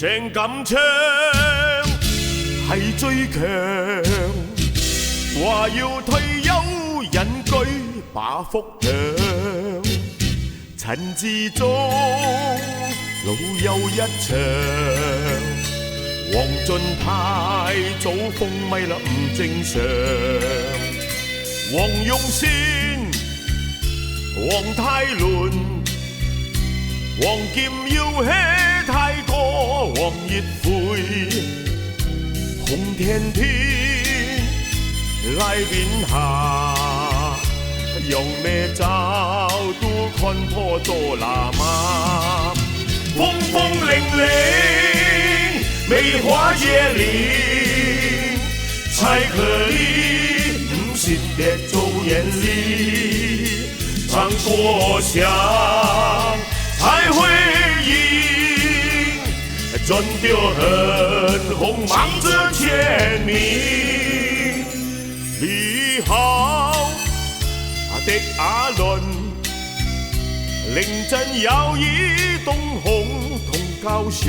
正感情係最強，話要退休隱居把福享，陳志忠老友一場，黃俊太早封咪啦唔正常，黃用先、黃泰倫、黃劍要起太多，黃熱悔、洪天天來邊下，用咩招都看破做喇嘛，風風鈴鈴梅花葉林，才可以不是別走眼裏，唱國香才會贏，真的很紅忙着簽名，你好的阿倫，臨陣搖曳東紅同高雄，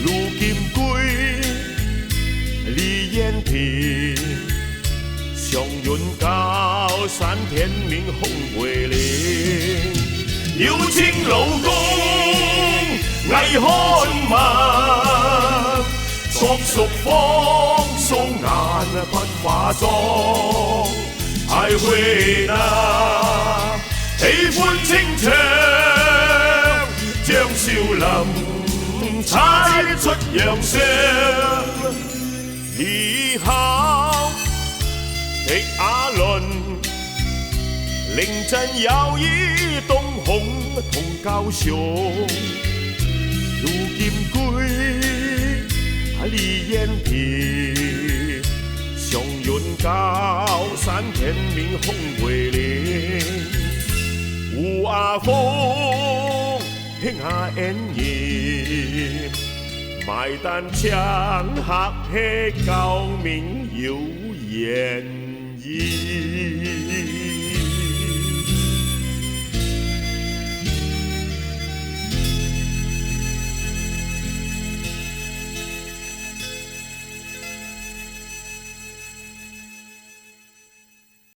盧金貴、李延平、祥雲高山天明紅桂林，有情老公藝看物，作熟風素顏不化妝，愛會那喜歡清唱，張少林踩出洋相，你好的阿倫，臨陣搖曳東紅同高雄，盧金貴、李延平、祥雲高山天明紅桂林，有阿鳳興下演繹，賣單槍客氣高明有演繹。